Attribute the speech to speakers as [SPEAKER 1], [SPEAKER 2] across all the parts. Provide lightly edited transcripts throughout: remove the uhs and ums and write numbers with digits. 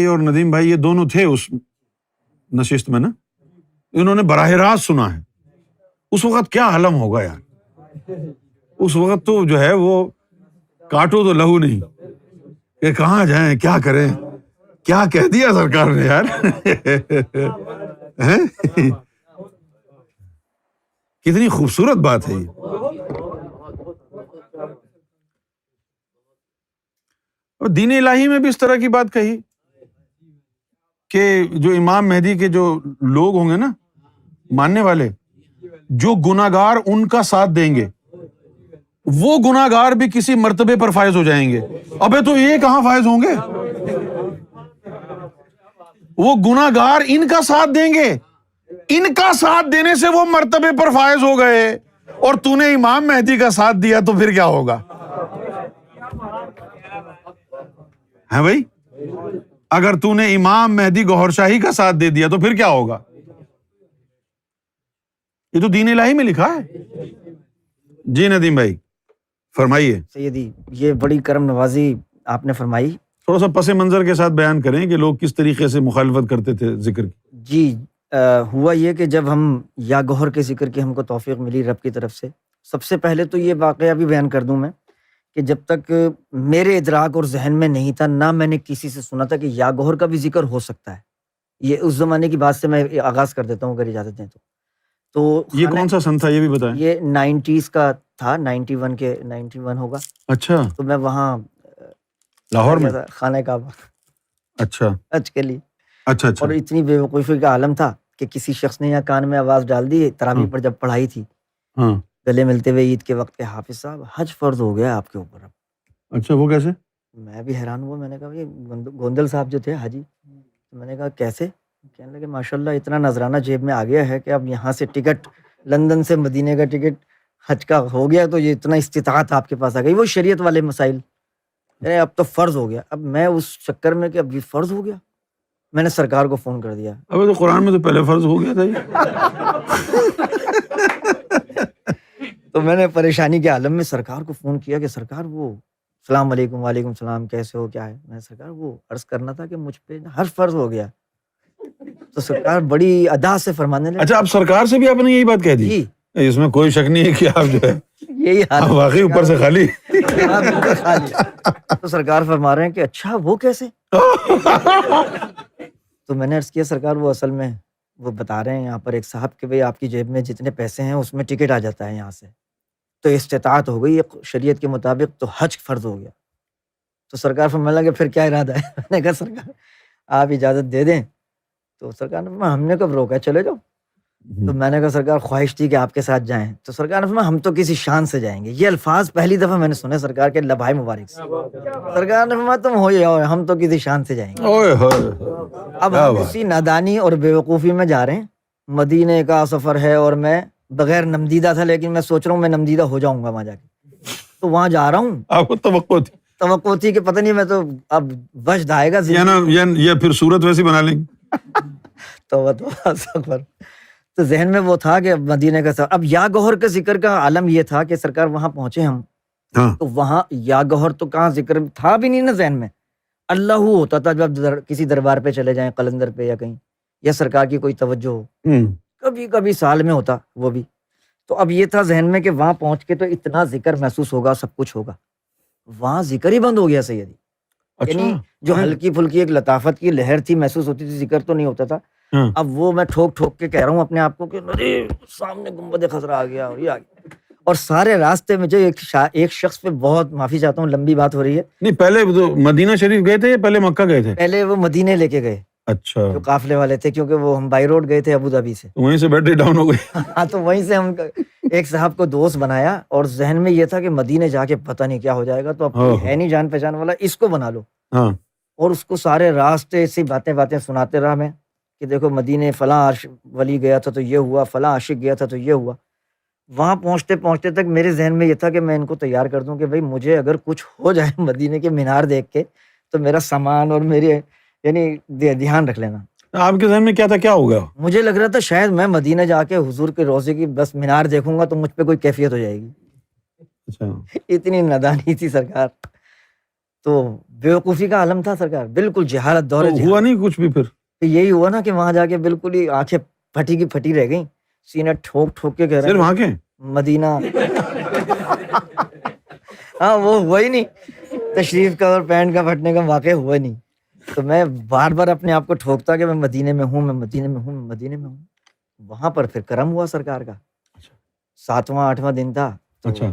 [SPEAKER 1] اور ندیم بھائی یہ دونوں تھے اس نشست میں نا, انہوں نے براہ راست سنا ہے. اس وقت کیا عالم ہوگا یار, اس وقت تو جو ہے وہ کاٹو تو لہو نہیں کہ کہاں جائیں کیا کریں, کیا کہہ دیا سرکار نے یار. کتنی خوبصورت بات ہے یہ. اور دین الہی میں بھی اس طرح کی بات کہی کہ جو امام مہدی کے جو لوگ ہوں گے نا ماننے والے, جو گناہگار ان کا ساتھ دیں گے وہ گناہگار بھی کسی مرتبے پر فائز ہو جائیں گے. ابے تو یہ کہاں فائز ہوں گے, وہ گناہگار ان کا ساتھ دیں گے, ان کا ساتھ دینے سے وہ مرتبے پر فائز ہو گئے, اور تو نے امام مہدی کا ساتھ دیا تو پھر کیا ہوگا؟ ہے بھائی, اگر تو نے امام مہدی گوہر شاہی کا ساتھ دے دیا تو پھر کیا ہوگا؟ یہ تو دین الہی میں لکھا ہے. جی ندیم بھائی فرمائیے.
[SPEAKER 2] سیدی یہ بڑی کرم نوازی آپ نے فرمائی.
[SPEAKER 1] تھوڑا سا پس منظر کے ساتھ بیان کریں کہ لوگ کس طریقے سے مخالفت کرتے تھے ذکر کی.
[SPEAKER 2] جی ہوا یہ کہ جب ہم یا گوہر کے ذکر کی ہم کو توفیق ملی رب کی طرف سے, سب سے پہلے تو یہ واقعہ بھی بیان کر دوں میں کہ جب تک میرے ادراک اور ذہن میں نہیں تھا, نہ میں نے کسی سے سنا تھا کہ یا گوہر کا بھی ذکر ہو سکتا ہے. یہ اس زمانے کی بات سے میں آغاز کر دیتا ہوں اگر اجازت دیں تو
[SPEAKER 1] یہ کون سا سن تھا یہ بھی بتائیں.
[SPEAKER 2] یہ 90s کا تھا, 91 ہوگا.
[SPEAKER 1] اچھا,
[SPEAKER 2] تو میں وہاں
[SPEAKER 1] لاہور میں
[SPEAKER 2] خانہ کعبہ
[SPEAKER 1] اچھا
[SPEAKER 2] حج کے لیے.
[SPEAKER 1] اچھا اچھا.
[SPEAKER 2] اور اتنی بے وقوفی کا عالم تھا کہ کسی شخص نے یہاں کان میں آواز ڈال دی تراویح پر جب پڑھائی تھی,
[SPEAKER 1] ہاں
[SPEAKER 2] گلے ملتے ہوئے عید کے وقت کے حافظ صاحب حج فرض ہو گیا آپ کے اوپر. اب
[SPEAKER 1] اچھا وہ کیسے؟
[SPEAKER 2] میں بھی حیران ہوا, میں نے کہا یہ گوندل صاحب جو تھے حاجی, میں نے کہا کیسے؟ کہنے لگے ماشاءاللہ اتنا نذرانہ جیب میں آ گیا ہے کہ اب یہاں سے ٹکٹ, لندن سے مدینے کا ٹکٹ حج کا ہو گیا, تو یہ اتنا استطاعت آپ کے پاس آ گئی. وہ شریعت والے مسائل, اب تو فرض ہو گیا. اب میں اس چکر میں کہ اب یہ فرض ہو گیا, میں نے سرکار کو فون کر دیا.
[SPEAKER 1] ابھی تو قرآن میں تو پہلے فرض ہو گیا تھا یہ.
[SPEAKER 2] تو میں نے پریشانی کے عالم میں سرکار کو فون کیا کہ سرکار وہ السلام علیکم. وعلیکم السلام, کیسے ہو, کیا ہے؟ میں سرکار وہ عرض کرنا تھا کہ مجھ پہ حج فرض ہو گیا. تو سرکار بڑی ادا سے فرمانے لگے.
[SPEAKER 1] اچھا اب سرکار سے بھی آپ نے یہی بات کہہ دی؟
[SPEAKER 2] جی
[SPEAKER 1] اس میں کوئی شک نہیں ہے کہ آپ جو ہے
[SPEAKER 2] یہی حال
[SPEAKER 1] واقعی اوپر سے خالی.
[SPEAKER 2] تو سرکار فرما رہے ہیں کہ اچھا وہ کیسے؟ تو میں نے عرض کیا سرکار وہ اصل میں وہ بتا رہے ہیں یہاں پر ایک صاحب کہ بھئی آپ کی جیب میں جتنے پیسے ہیں اس میں ٹکٹ آ جاتا ہے یہاں سے, تو استطاعت ہو گئی شریعت کے مطابق, تو حج فرض ہو گیا. تو سرکار فرمانے لگے پھر کیا ارادہ ہے؟ میں نے کہا سرکار آپ اجازت دے دیں. تو سرکار نے فرمایا ہم نے کب روکا, چلے جاؤ. تو میں نے کہا سرکار خواہش تھی کہ آپ کے ساتھ جائیں. تو سرکار نے فرمایا ہم تو کسی شان سے جائیں گے. یہ الفاظ پہلی دفعہ میں نے سنے سرکار کے لبھائے مبارک سے. سرکار نے فرمایا تم ہو جاؤ, ہم تو کسی شان سے جائیں گے. اب ہم اسی نادانی اور بے وقوفی میں جا رہے ہیں. مدینے کا سفر ہے اور میں بغیر نمدیدہ تھا, لیکن میں سوچ رہا ہوں میں نمدیدہ ہو جاؤں گا وہاں جا کے. تو وہاں جا رہا ہوں,
[SPEAKER 1] آپ کو
[SPEAKER 2] توقع تھی کہ پتہ نہیں میں تو اب وجد آئے گا
[SPEAKER 1] یا پھر صورت ویسی بنا لیں گے.
[SPEAKER 2] تو ذہن میں وہ تھا کہ مدینے کا سفر. اب یا گوہر کے ذکر کا عالم یہ تھا کہ سرکار وہاں پہنچے ہم, تو وہاں یا گوہر تو کہاں ذکر تھا بھی نہیں نا ذہن میں. اللہ ہوتا تھا جب کسی دربار پہ چلے جائیں, قلندر پہ یا کہیں, یا سرکار کی کوئی توجہ ہو, کبھی کبھی سال میں ہوتا وہ بھی. تو اب یہ تھا ذہن میں کہ وہاں پہنچ کے تو اتنا ذکر محسوس ہوگا, سب کچھ ہوگا. وہاں ذکر ہی بند ہو گیا سیدی. یعنی جو ہلکی پھلکی ایک لطافت کی لہر تھی محسوس ہوتی تھی, ذکر تو نہیں ہوتا تھا. اب وہ میں ٹھوک ٹھوک کے کہہ رہا ہوں اپنے آپ کو کہ سامنے گنبد خضرا آ گیا, اور یہ آ گیا. اور سارے راستے میں جو ایک شخص پہ, بہت معافی چاہتا ہوں لمبی بات ہو رہی ہے. نہیں
[SPEAKER 1] پہلے مدینہ شریف گئے تھے یا پہلے مکہ گئے تھے؟
[SPEAKER 2] پہلے وہ مدینے لے کے گئے.
[SPEAKER 1] اچھا,
[SPEAKER 2] جو قافلے والے تھے, کیونکہ وہ ہم بائی روڈ گئے تھے ابو ظبی سے,
[SPEAKER 1] وہیں سے بیٹری ڈاؤن ہو گئی.
[SPEAKER 2] ہاں تو وہیں سے ہم ایک صاحب کو دوست بنایا, اور ذہن میں یہ تھا کہ مدینے جا کے پتہ نہیں کیا ہو جائے گا, تو اب ہے نہیں جان پہچان والا, اس کو بنا لو. اور اس کو سارے راستے ایسی باتیں سناتے رہا میں کہ دیکھو مدینے فلاں ولی گیا تھا تو یہ ہوا, فلاں عاشق گیا تھا تو یہ ہوا. وہاں پہنچتے پہنچتے تک میرے ذہن میں یہ تھا کہ میں ان کو تیار کر دوں کہ بھائی مجھے اگر کچھ ہو جائے مدینے کے مینار دیکھ کے تو میرا سامان اور میرے یعنی دھیان رکھ لینا.
[SPEAKER 1] آپ کے ذہن میں کیا تھا, کیا ہوگا؟
[SPEAKER 2] مجھے لگ رہا تھا شاید میں مدینہ جا کے حضور کے روضے کی بس مینار دیکھوں گا تو مجھ پہ کوئی کیفیت ہو جائے گی. اتنی نادانی تھی سرکار. تو بیوقوفی کا عالم تھا سرکار، بالکل جہالت، دور
[SPEAKER 1] تو
[SPEAKER 2] جہالت۔
[SPEAKER 1] ہوا نہیں کچھ بھی پھر؟
[SPEAKER 2] یہی ہوا نا کہ وہاں جا کے بالکل ہی آنکھیں پھٹی کی پھٹی رہ گئیں، سینہ ٹھوک ٹھوک کے کہہ رہے
[SPEAKER 1] صرف
[SPEAKER 2] ہیں
[SPEAKER 1] وہاں کے؟
[SPEAKER 2] مدینہ ہاں وہ ہوا ہی نہیں، تشریف کا اور پینٹ کا پھٹنے کا واقعہ ہوا ہی نہیں۔ تو میں بار بار اپنے آپ کو ٹھوکتا کہ میں مدینے میں ہوں، میں مدینے میں ہوں، میں مدینے میں ہوں۔ وہاں پر پھر کرم ہوا سرکار کا، 7واں 8واں دن تھا، تو
[SPEAKER 1] اچھا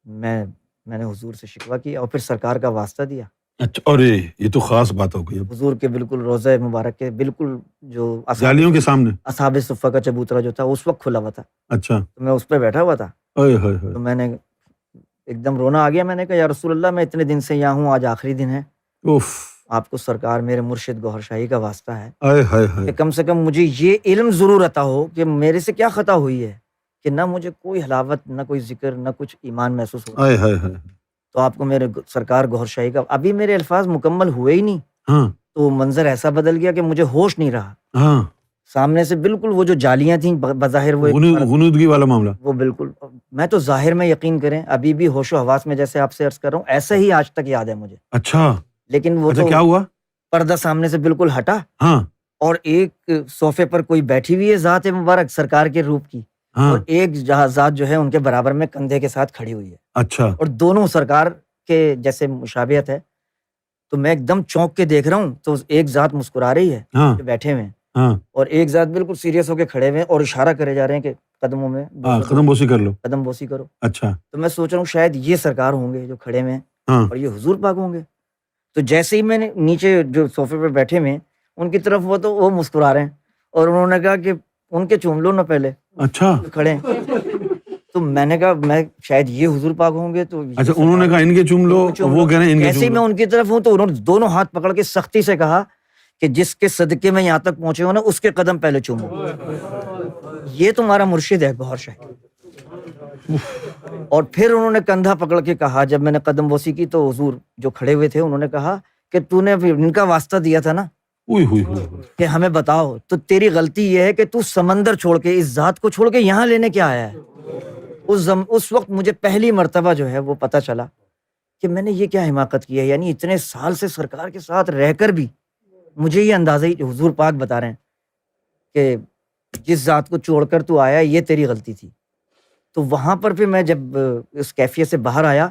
[SPEAKER 2] میں نے حضور سے شکوہ کیا اور پھر سرکار کا واسطہ دیا۔
[SPEAKER 1] اچھا، اور یہ تو خاص بات ہو گئی اب،
[SPEAKER 2] حضور کے بالکل روضہ مبارک کے بالکل جو
[SPEAKER 1] جالیوں کے سامنے۔
[SPEAKER 2] اصحاب صفہ کا چبوترا جو تھا اس وقت کھلا ہوا تھا،
[SPEAKER 1] اچھا،
[SPEAKER 2] تو میں اس پہ بیٹھا ہوا تھا۔
[SPEAKER 1] اوئے ہوئے ہوئے،
[SPEAKER 2] تو میں نے ایک دم رونا آ گیا، میں نے کہا یا رسول اللہ میں اتنے دن سے یہاں ہوں، آج آخری دن ہے،
[SPEAKER 1] اوف،
[SPEAKER 2] آپ کو سرکار میرے مرشد گوہر شاہی کا واسطہ ہے
[SPEAKER 1] آئے ہائے
[SPEAKER 2] کہ
[SPEAKER 1] ہائے،
[SPEAKER 2] کم سے کم مجھے یہ علم ضرور عطا ہو کہ میرے سے کیا خطا ہوئی ہے کہ نہ مجھے کوئی حلاوت، نہ کوئی ذکر، نہ کچھ ایمان محسوس ہو۔
[SPEAKER 1] آئے ہائے ہائے،
[SPEAKER 2] تو آپ کو میرے سرکار گوہر شاہی کا، ابھی میرے الفاظ مکمل ہوئے ہی نہیں،
[SPEAKER 1] ہاں
[SPEAKER 2] تو منظر ایسا بدل گیا کہ مجھے ہوش نہیں رہا۔
[SPEAKER 1] ہاں،
[SPEAKER 2] سامنے سے بالکل وہ جو جالیاں تھیں بظاہر وہ
[SPEAKER 1] غنودگی والا معاملہ،
[SPEAKER 2] وہ بالکل، میں تو ظاہر میں یقین کریں ابھی بھی ہوش و حواس میں جیسے آپ سے عرض کر رہا ہوں ایسا ہی آج تک یاد ہے مجھے،
[SPEAKER 1] اچھا
[SPEAKER 2] لیکن وہ
[SPEAKER 1] اچھا،
[SPEAKER 2] تو
[SPEAKER 1] کیا ہوا؟
[SPEAKER 2] پردہ سامنے سے بالکل ہٹا
[SPEAKER 1] ہاں
[SPEAKER 2] اور ایک صوفے پر کوئی بیٹھی ہوئی ہے ذات مبارک سرکار کے روپ کی،
[SPEAKER 1] ہاں،
[SPEAKER 2] اور ایک ذات جو ہے ان کے برابر میں کندھے کے ساتھ کھڑی ہوئی ہے،
[SPEAKER 1] اچھا،
[SPEAKER 2] اور دونوں سرکار کے جیسے مشابہت ہے۔ تو میں ایک دم چونک کے دیکھ رہا ہوں تو ایک ذات مسکرا رہی ہے
[SPEAKER 1] ہاں
[SPEAKER 2] جو بیٹھے ہوئے ہیں،
[SPEAKER 1] ہاں
[SPEAKER 2] اور ایک ذات بالکل سیریس ہو کے کھڑے ہوئے ہیں اور اشارہ کرے جا رہے ہیں کہ قدموں میں
[SPEAKER 1] ہاں، قدم بوسی کر لو،
[SPEAKER 2] قدم بوسی کرو۔
[SPEAKER 1] اچھا،
[SPEAKER 2] تو میں سوچ رہا ہوں شاید یہ سرکار ہوں گے جو کھڑے ہوئے ہیں
[SPEAKER 1] ہاں
[SPEAKER 2] اور یہ حضور پاک ہوں گے۔ تو جیسے ہی میں نے نیچے جو صوفے پہ بیٹھے ہوئے ہیں ان کی طرف، وہ مسکرا رہے ہیں اور انہوں نے کہا کہ ان کے چوم لو نا پہلے،
[SPEAKER 1] اچھا
[SPEAKER 2] جو کھڑے ہیں۔ تو میں نے کہا میں شاید یہ حضور پاک ہوں گے، تو
[SPEAKER 1] اچھا، انہوں نے کہا ان کے چوم لو، وہ کہہ رہے ہیں ان کے
[SPEAKER 2] جیسے ہی
[SPEAKER 1] چوم
[SPEAKER 2] میں
[SPEAKER 1] لو،
[SPEAKER 2] ان کی طرف ہوں تو انہوں نے دونوں ہاتھ پکڑ کے سختی سے کہا کہ جس کے صدقے میں یہاں تک پہنچے ہو نا اس کے قدم پہلے چومو، یہ تمہارا مرشد ہے گوہر شاہی۔ اور پھر انہوں نے کندھا پکڑ کے کہا، جب میں نے قدم بوسی کی تو حضور جو کھڑے ہوئے تھے انہوں نے کہا کہ تو نے ان کا واسطہ دیا تھا نا
[SPEAKER 1] اوئی ہوئی ہوئی ہوئی،
[SPEAKER 2] کہ ہمیں بتاؤ، تو تیری غلطی یہ ہے کہ تو سمندر چھوڑ کے اس ذات کو چھوڑ کے یہاں لینے کیا آیا ہے۔ اس وقت مجھے پہلی مرتبہ جو ہے وہ پتہ چلا کہ میں نے یہ کیا حماقت کی ہے، یعنی اتنے سال سے سرکار کے ساتھ رہ کر بھی مجھے یہ اندازہ ہی حضور پاک بتا رہے ہیں کہ جس ذات کو چھوڑ کر تو آیا یہ تیری غلطی تھی۔ تو وہاں پر پھر میں جب اس کیفیت سے باہر آیا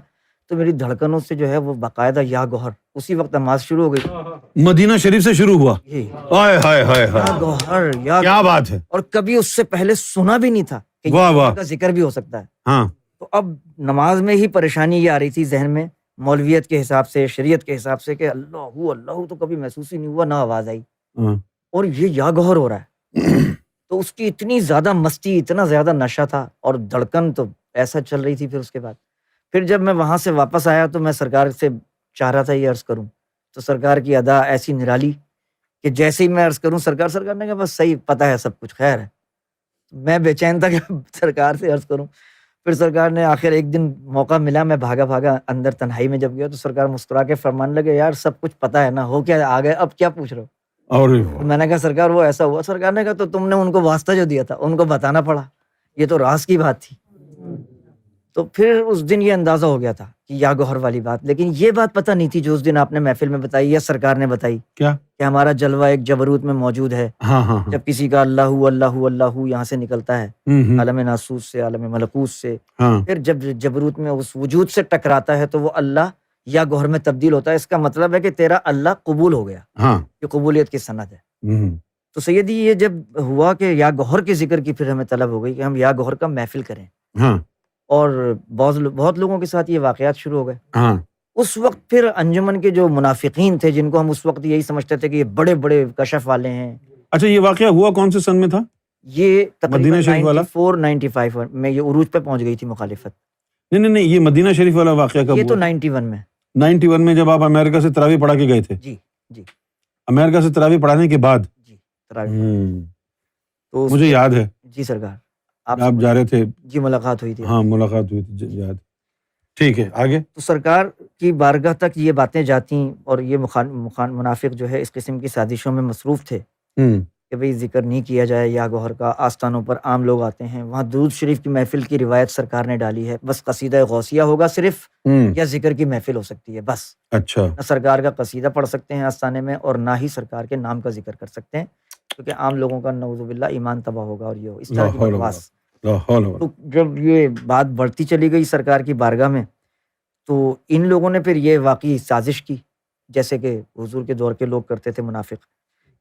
[SPEAKER 2] تو میری دھڑکنوں سے جو ہے وہ باقاعدہ یا گوہر، اسی وقت نماز شروع ہو گئی،
[SPEAKER 1] مدینہ شریف سے شروع ہوا،
[SPEAKER 2] یہ
[SPEAKER 1] آئے ہائے ہائے
[SPEAKER 2] یا
[SPEAKER 1] ہائے،
[SPEAKER 2] گوہر یا،
[SPEAKER 1] کیا بات ہے،
[SPEAKER 2] اور کبھی اس سے پہلے سنا بھی نہیں تھا کہ
[SPEAKER 1] واہ واہ،
[SPEAKER 2] یہ کا ذکر بھی ہو سکتا ہے۔
[SPEAKER 1] ہاں
[SPEAKER 2] تو اب نماز میں ہی پریشانی یہ آ رہی تھی ذہن میں، مولویت کے حساب سے، شریعت کے حساب سے، کہ اللہ اللہ تو کبھی محسوس ہی نہیں ہوا، نہ آواز آئی،
[SPEAKER 1] ہاں،
[SPEAKER 2] اور یہ یا گوہر ہو رہا ہے۔ تو اس کی اتنی زیادہ مستی، اتنا زیادہ نشہ تھا، اور دھڑکن تو ایسا چل رہی تھی۔ پھر اس کے بعد پھر جب میں وہاں سے واپس آیا تو میں سرکار سے چاہ رہا تھا یہ عرض کروں، تو سرکار کی ادا ایسی نرالی کہ جیسے ہی میں عرض کروں سرکار نے کہا بس صحیح، پتہ ہے سب کچھ خیر ہے۔ میں بے چین تھا کہ سرکار سے عرض کروں۔ پھر سرکار نے آخر ایک دن موقع ملا، میں بھاگا اندر تنہائی میں جب گیا تو سرکار مسکرا کے فرمانے لگے یار سب کچھ پتہ ہے نا، ہو کیا آ گئے، اب کیا پوچھ رہے ہو؟
[SPEAKER 1] اور
[SPEAKER 2] میں نے کہا سرکار وہ ایسا ہوا۔ سرکار نے کہا تو تم نے ان کو واسطہ جو دیا تھا ان کو بتانا پڑا، یہ تو راز کی بات تھی۔ تو پھر اس دن یہ اندازہ ہو گیا تھا کہ یا گوہر والی بات، لیکن یہ بات پتہ نہیں تھی جو اس دن آپ نے محفل میں بتائی یا سرکار نے بتائی
[SPEAKER 1] کیا؟
[SPEAKER 2] کہ ہمارا جلوہ ایک جبروت میں موجود ہے۔
[SPEAKER 1] ہاں ہاں ہاں،
[SPEAKER 2] جب کسی کا اللہ اللہ اللہ یہاں سے نکلتا ہے، عالم ناسوت سے، عالم ملکوت سے،
[SPEAKER 1] ہاں
[SPEAKER 2] پھر جب جبروت میں اس وجود سے ٹکراتا ہے تو وہ اللہ یا گوہر میں تبدیل ہوتا ہے۔ اس کا مطلب ہے کہ تیرا اللہ قبول ہو گیا،
[SPEAKER 1] ہاں،
[SPEAKER 2] یہ قبولیت کی سند ہے۔ تو سیدی یہ جب ہوا کہ یا گوہر کے ذکر کی پھر ہمیں طلب ہو گئی کہ ہم یا گوہر کا محفل کریں،
[SPEAKER 1] ہاں
[SPEAKER 2] اور بہت لوگوں کے ساتھ یہ واقعات شروع ہو گئے۔
[SPEAKER 1] ہاں،
[SPEAKER 2] اس وقت پھر انجمن کے جو منافقین تھے جن کو ہم اس وقت یہی سمجھتے تھے کہ یہ بڑے بڑے کشف والے ہیں،
[SPEAKER 1] اچھا یہ واقعہ ہوا کون سے سن میں تھا؟
[SPEAKER 2] یہ
[SPEAKER 1] مدینہ
[SPEAKER 2] تقریباً
[SPEAKER 1] شریف والا؟
[SPEAKER 2] 94-95 میں یہ عروج پہ پہنچ گئی تھی مخالفت۔
[SPEAKER 1] نہیں، یہ مدینہ شریف والا واقعہ کب
[SPEAKER 2] یہ تو
[SPEAKER 1] ہوا؟
[SPEAKER 2] 91 میں۔
[SPEAKER 1] 91 میں جب آپ امریکہ سے تراویح پڑھا کے گئے تھے؟
[SPEAKER 2] جی جی
[SPEAKER 1] امریکہ سے تراویح پڑھانے کے بعد؟
[SPEAKER 2] جی تراویح۔ تو
[SPEAKER 1] مجھے یاد ہے
[SPEAKER 2] جی سرکار
[SPEAKER 1] آپ جا رہے تھے،
[SPEAKER 2] جی ملاقات ہوئی تھی۔
[SPEAKER 1] ہاں ملاقات ہوئی تھی، یاد۔ ٹھیک ہے، آگے؟
[SPEAKER 2] تو سرکار کی بارگاہ تک یہ باتیں جاتی اور یہ منافق جو ہے اس قسم کی سازشوں میں مصروف تھے۔ کہ بھئی ذکر نہیں کیا جائے یا گوہر کا، آستانوں پر عام لوگ آتے ہیں، وہاں درود شریف کی محفل کی روایت سرکار نے ڈالی ہے، بس قصیدہ غوثیہ ہوگا صرف، یا ذکر کی محفل ہو سکتی ہے بس،
[SPEAKER 1] اچھا،
[SPEAKER 2] نہ سرکار کا قصیدہ پڑھ سکتے ہیں آستانے میں اور نہ ہی سرکار کے نام کا ذکر کر سکتے ہیں، کیونکہ عام لوگوں کا نعوذ باللہ ایمان تباہ ہوگا اور یہ ہو اس
[SPEAKER 1] لا
[SPEAKER 2] طرح کی
[SPEAKER 1] حول ولا
[SPEAKER 2] بکواس۔
[SPEAKER 1] لا حول ولا۔
[SPEAKER 2] تو جب یہ بات بڑھتی چلی گئی سرکار کی بارگاہ میں، تو ان لوگوں نے پھر یہ واقعی سازش کی، جیسے کہ حضور کے دور کے لوگ کرتے تھے منافق،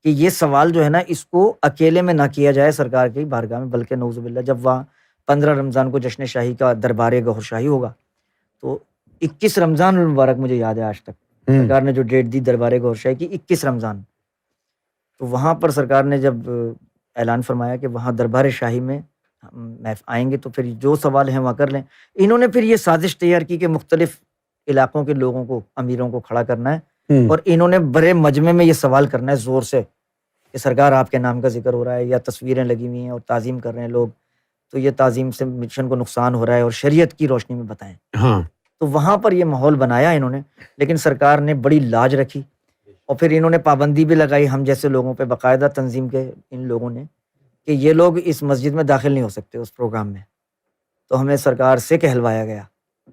[SPEAKER 2] کہ یہ سوال جو ہے نا اس کو اکیلے میں نہ کیا جائے سرکار کی بارگاہ میں، بلکہ نعوذ باللہ جب وہاں 15 رمضان کو جشن شاہی کا دربار گہر شاہی ہوگا، تو 21 رمضان المبارک مجھے یاد ہے آج تک، سرکار نے جو ڈیٹ دی دربار گہر شاہی کی 21 رمضان، تو وہاں پر سرکار نے جب اعلان فرمایا کہ وہاں دربار شاہی میں ہم آئیں گے تو پھر جو سوال ہیں وہاں کر لیں، انہوں نے پھر یہ سازش تیار کی کہ مختلف علاقوں کے لوگوں کو، امیروں کو کھڑا کرنا ہے اور انہوں نے بڑے مجمع میں یہ سوال کرنا ہے زور سے کہ سرکار آپ کے نام کا ذکر ہو رہا ہے یا تصویریں لگی ہوئی ہیں اور تعظیم کر رہے ہیں لوگ، تو یہ تعظیم سے مشن کو نقصان ہو رہا ہے اور شریعت کی روشنی میں بتائیں۔
[SPEAKER 1] ہاں،
[SPEAKER 2] تو وہاں پر یہ ماحول بنایا انہوں نے، لیکن سرکار نے بڑی لاج رکھی اور پھر انہوں نے پابندی بھی لگائی ہم جیسے لوگوں پہ، باقاعدہ تنظیم کے ان لوگوں نے، کہ یہ لوگ اس مسجد میں داخل نہیں ہو سکتے اس پروگرام میں، تو ہمیں سرکار سے کہلوایا گیا،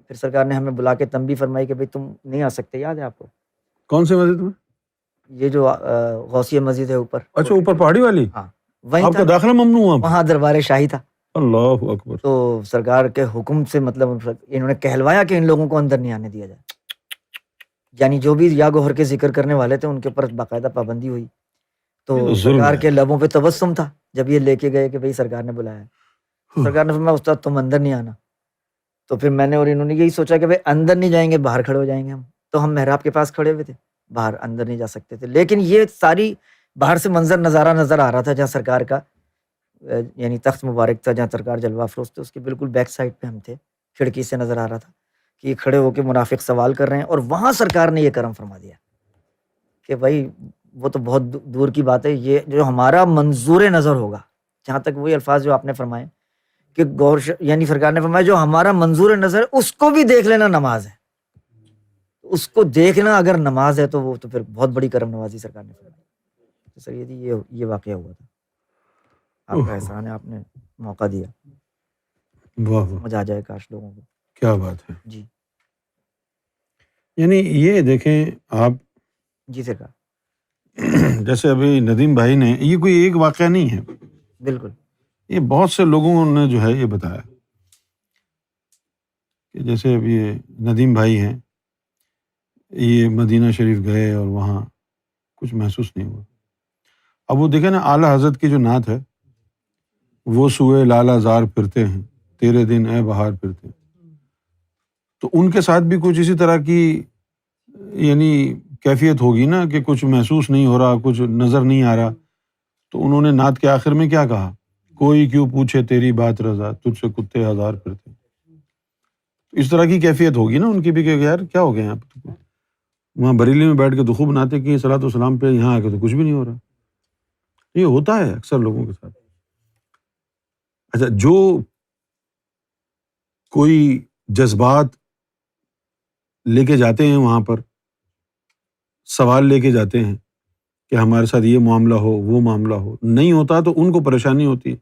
[SPEAKER 2] پھر سرکار نے ہمیں بلا کے تنبیہ فرمائی کہ بھئی تم نہیں آ سکتے، یاد ہے آپ کو
[SPEAKER 1] کون سے مسجد میں؟
[SPEAKER 2] یہ جو غوثیہ مسجد ہے اوپر،
[SPEAKER 1] اچھا، اوپر پہاڑی والی،
[SPEAKER 2] ہاں وہیں
[SPEAKER 1] آپ کا
[SPEAKER 2] تھا،
[SPEAKER 1] داخلہ ممنوع ہوا؟
[SPEAKER 2] وہاں دربار شاہی تھا،
[SPEAKER 1] اللہ اکبر۔
[SPEAKER 2] تو سرکار کے حکم سے مطلب انہوں نے کہلوایا کہ ان لوگوں کو اندر نہیں آنے دیا جائے، یعنی جو بھی یا گوہر کے ذکر کرنے والے تھے ان کے اوپر باقاعدہ پابندی ہوئی،
[SPEAKER 1] یہ
[SPEAKER 2] تو
[SPEAKER 1] تو ظلم
[SPEAKER 2] سرکار
[SPEAKER 1] ہے۔
[SPEAKER 2] کے لبوں پہ تبسم تھا جب یہ لے کے گئے کہ بھئی سرکار نے بلایا، سرکار نے فرمایا استاد تم اندر نہیں آنا، تو پھر میں نے اور انہوں نے یہی سوچا کہ بھئی اندر نہیں جائیں گے، باہر کھڑے ہو جائیں گے ہم، تو ہم محراب کے پاس کھڑے ہوئے تھے، باہر اندر نہیں جا سکتے تھے، لیکن یہ ساری باہر سے منظر نظارہ نظر آ رہا تھا جہاں سرکار کا یعنی تخت مبارک تھا، جہاں سرکار جلوہ افروز تھے، اس کے بالکل بیک سائڈ پہ ہم تھے، کھڑکی سے نظر آ رہا تھا کہ یہ کھڑے ہو کے منافق سوال کر رہے ہیں، اور وہاں سرکار نے یہ کرم فرما دیا کہ بھائی وہ تو بہت دور کی بات ہے، یہ جو ہمارا منظور نظر ہوگا، جہاں تک وہی الفاظ جو آپ نے فرمائے کہ یعنی سرکار نے فرمایا جو ہمارا منظور نظر ہے اس کو بھی دیکھ لینا نماز ہے، اس کو دیکھنا اگر نماز ہے تو وہ تو پھر بہت بڑی کرم نوازی سرکار نے فرمائی۔ تو سر یہ واقعہ ہوا تھا، آپ کا احسان ہے، آپ نے موقع دیا،
[SPEAKER 1] واہ واہ،
[SPEAKER 2] سمجھ آ جائے کاش لوگوں کو۔
[SPEAKER 1] کیا بات ہے۔
[SPEAKER 2] جی
[SPEAKER 1] یعنی یہ دیکھیں آپ،
[SPEAKER 2] جی سرکار،
[SPEAKER 1] جیسے ابھی ندیم بھائی نے، یہ کوئی ایک واقعہ نہیں ہے،
[SPEAKER 2] بالکل
[SPEAKER 1] یہ بہت سے لوگوں نے جو ہے یہ بتایا کہ جیسے اب یہ ندیم بھائی ہیں، یہ مدینہ شریف گئے اور وہاں کچھ محسوس نہیں ہوا۔ اب وہ دیکھیں نا اعلیٰ حضرت کی جو نعت ہے، وہ سوئے لالا زار پھرتے ہیں، تیرے دن اے بہار پھرتے ہیں، تو ان کے ساتھ بھی کچھ اسی طرح کی یعنی کیفیت ہوگی نا کہ کچھ محسوس نہیں ہو رہا، کچھ نظر نہیں آ رہا، تو انہوں نے نعت کے آخر میں کیا کہا؟ کوئی کیوں پوچھے تیری بات رضا، تجھ سے کتے ہزار پھرتے۔ اس طرح کی کیفیت ہوگی نا ان کی بھی کہ یار کیا ہو گیا یہاں پہ، وہاں بریلی میں بیٹھ کے تو خوب نعتیں کی صلاۃ والسلام پہ، یہاں آ کے تو کچھ بھی نہیں ہو رہا۔ یہ ہوتا ہے اکثر لوگوں کے ساتھ۔ اچھا، جو کوئی جذبات لے کے جاتے ہیں وہاں پر، سوال لے کے جاتے ہیں کہ ہمارے ساتھ یہ معاملہ ہو، وہ معاملہ ہو، نہیں ہوتا تو ان کو پریشانی ہوتی ہے۔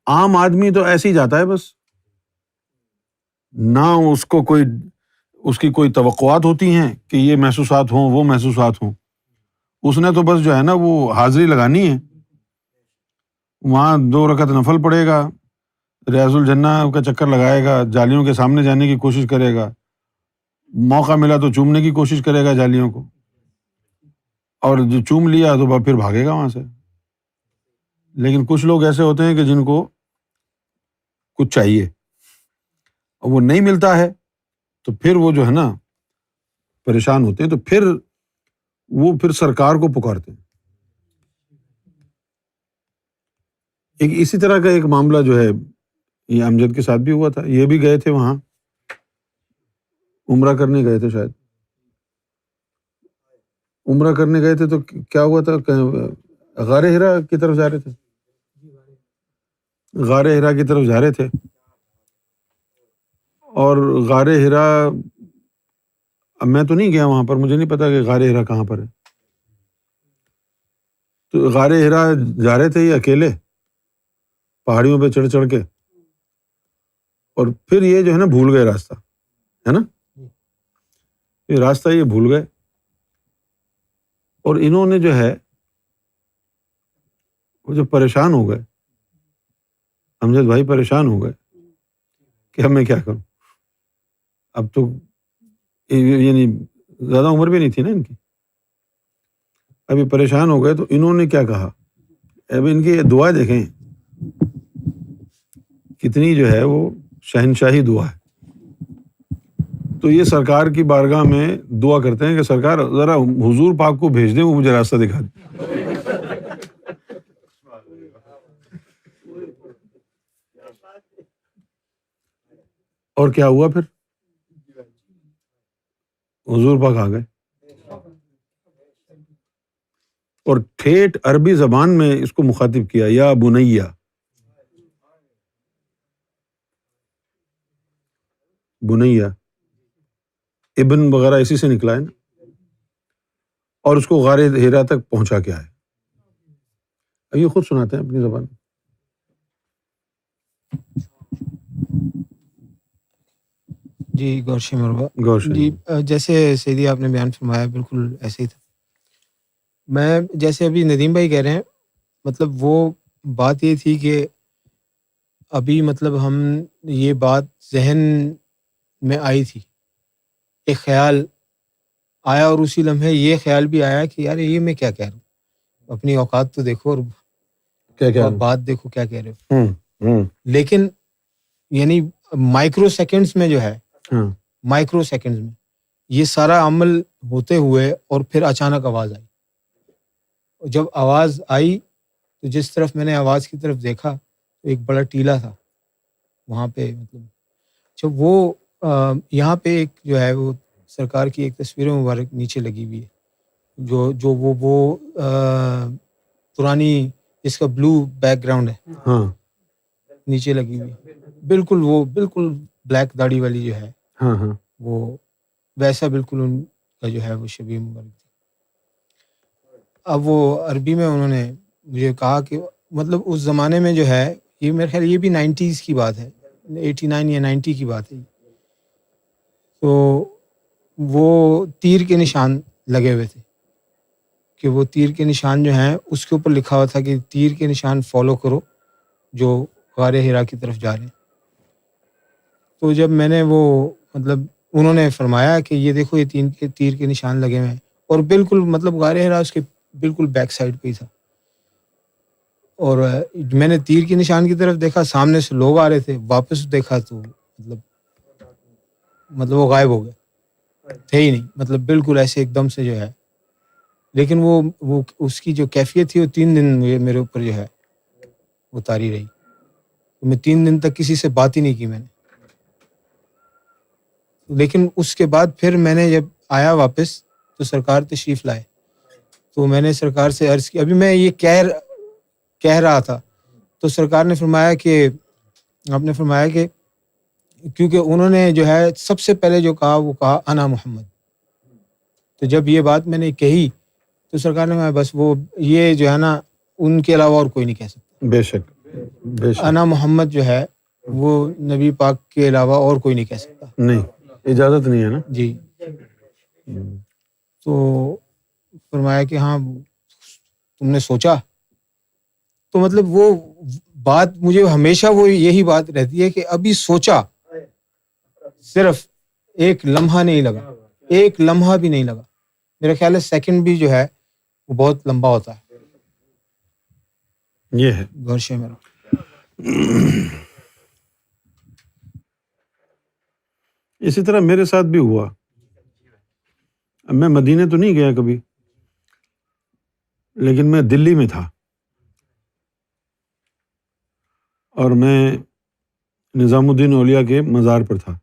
[SPEAKER 1] عام آدمی تو ایسے ہی جاتا ہے، بس نہ اس کو کوئی، اس کی کوئی توقعات ہوتی ہیں کہ یہ محسوسات ہوں، وہ محسوسات ہوں، اس نے تو بس جو ہے نا وہ حاضری لگانی ہے، وہاں 2 رکعت نفل پڑھے گا، ریاض الجنہ کا چکر لگائے گا، جالیوں کے سامنے جانے کی کوشش کرے گا، موقع ملا تو چومنے کی کوشش کرے گا جالیوں کو، اور جو چوم لیا تو پھر بھاگے گا وہاں سے۔ لیکن کچھ لوگ ایسے ہوتے ہیں کہ جن کو کچھ چاہیے اور وہ نہیں ملتا ہے، تو پھر وہ جو ہے نا پریشان ہوتے ہیں، تو پھر سرکار کو پکارتے ہیں۔ ایک اسی طرح کا ایک معاملہ جو ہے یہ امجد کے ساتھ بھی ہوا تھا، یہ بھی گئے تھے وہاں، عمرہ کرنے گئے تھے شاید، عمرہ کرنے گئے تھے تو کیا ہوا تھا، غار ہرا کی طرف جا رہے تھے، غار ہرا کی طرف جا رہے تھے، اور غار ہرا، اب میں تو نہیں گیا وہاں پر، مجھے نہیں پتا کہ غار ہرا کہاں پر ہے، تو غار ہرا جا رہے تھے یہ اکیلے پہاڑیوں پہ چڑھ چڑھ کے، اور پھر یہ جو ہے نا بھول گئے راستہ، ہے نا، یہ راستہ یہ بھول گئے، اور انہوں نے جو ہے وہ جو پریشان ہو گئے، امجد بھائی پریشان ہو گئے کہ اب میں کیا کروں، اب تو یعنی زیادہ عمر بھی نہیں تھی نا ان کی، اب یہ پریشان ہو گئے، تو انہوں نے کیا کہا، اب ان کی دعا دیکھیں کتنی جو ہے وہ شہنشاہی دعا ہے۔ تو یہ سرکار کی بارگاہ میں دعا کرتے ہیں کہ سرکار ذرا حضور پاک کو بھیج دیں، وہ مجھے راستہ دکھا دیں۔ اور کیا ہوا پھر، حضور پاک آ گئے، اور ٹھیٹھ عربی زبان میں اس کو مخاطب کیا، یا بنیا، بنیا ابن وغیرہ اسی سے نکلا ہے نا، اور اس کو غار ہرا تک پہنچا کے آئے۔ اب یہ خود سناتے ہیں اپنی زبان میں۔
[SPEAKER 3] جی گورشی مربع
[SPEAKER 1] گوشت
[SPEAKER 3] جی، جیسے سیدھی آپ نے بیان فرمایا بالکل ایسے ہی تھا۔ میں جیسے ابھی ندیم بھائی کہہ رہے ہیں، مطلب وہ بات یہ تھی کہ ابھی مطلب ہم یہ بات ذہن میں آئی تھی، ایک خیال آیا، اور اسی لمحے یہ خیال بھی آیا کہ یار یہ میں کیا کہہ رہا ہوں، اپنی اوقات تو دیکھو اور
[SPEAKER 1] کیا
[SPEAKER 3] بات دیکھو کیا کہہ رہے ہو۔
[SPEAKER 1] ہوں
[SPEAKER 3] لیکن یعنی مائکرو سیکنڈز میں جو ہے،
[SPEAKER 1] ہاں
[SPEAKER 3] مائکرو سیکنڈز میں یہ سارا عمل ہوتے ہوئے، اور پھر اچانک آواز آئی۔ جب آواز آئی تو جس طرف میں نے آواز کی طرف دیکھا تو ایک بڑا ٹیلا تھا وہاں پہ، مطلب جب وہ یہاں پہ ایک جو ہے وہ سرکار کی ایک تصویر مبارک نیچے لگی ہوئی ہے، جو وہ پرانی جس کا بلو بیک گراؤنڈ ہے،
[SPEAKER 1] ہاں
[SPEAKER 3] نیچے لگی ہوئی ہے، بالکل وہ بالکل بلیک داڑھی والی جو ہے
[SPEAKER 1] ہاں ہاں
[SPEAKER 3] وہ ویسا بالکل ان کا جو ہے وہ شبیہ مبارک تھی۔ اب وہ عربی میں انہوں نے مجھے کہا کہ مطلب اس زمانے میں جو ہے، یہ میرے خیال یہ بھی 90s کی بات ہے، 89 یا 90 کی بات ہے، تو وہ تیر کے نشان لگے ہوئے تھے کہ وہ تیر کے نشان جو ہیں اس کے اوپر لکھا ہوا تھا کہ تیر کے نشان فالو کرو جو غار ہرا کی طرف جا رہے ہیں۔ تو جب میں نے وہ مطلب انہوں نے فرمایا کہ یہ دیکھو یہ تیر کے نشان لگے ہوئے ہیں، اور بالکل مطلب غار ہرا اس کے بالکل بیک سائڈ پہ ہی تھا، اور میں نے تیر کے نشان کی طرف دیکھا، سامنے سے لوگ آ رہے تھے، واپس دیکھا تو مطلب وہ غائب ہو گئے، تھے ہی نہیں، مطلب بالکل ایسے ایک دم سے جو ہے۔ لیکن وہ اس کی جو کیفیت تھی وہ 3 دن میرے اوپر جو ہے وہ طاری رہی، میں 3 دن تک کسی سے بات ہی نہیں کی میں نے۔ لیکن اس کے بعد پھر میں نے جب آیا واپس تو سرکار تشریف لائے، تو میں نے سرکار سے عرض کی، ابھی میں یہ کہہ رہا تھا تو سرکار نے فرمایا کہ آپ نے فرمایا کہ کیونکہ انہوں نے جو ہے سب سے پہلے جو کہا وہ کہا انا محمد، تو جب یہ بات میں نے کہی تو سرکار نے فرمایا بس وہ یہ جو ہے نا ان کے علاوہ اور کوئی نہیں کہہ سکتا،
[SPEAKER 1] بے شک بے شک،
[SPEAKER 3] انا محمد جو ہے وہ نبی پاک کے علاوہ اور کوئی نہیں کہہ سکتا۔
[SPEAKER 1] نہیں اجازت نہیں ہے نا۔
[SPEAKER 3] جی، تو فرمایا کہ ہاں تم نے سوچا، تو مطلب وہ بات مجھے ہمیشہ وہ یہی بات رہتی ہے کہ ابھی سوچا، صرف ایک لمحہ نہیں لگا، ایک لمحہ بھی نہیں لگا، میرا خیال ہے سیکنڈ بھی جو ہے وہ بہت لمبا ہوتا ہے۔
[SPEAKER 1] یہ ہے
[SPEAKER 3] غرش ہے میرا۔
[SPEAKER 1] اسی طرح میرے ساتھ بھی ہوا، میں مدینے تو نہیں گیا کبھی، لیکن میں دلی میں تھا، اور میں نظام الدین اولیاء کے مزار پر تھا،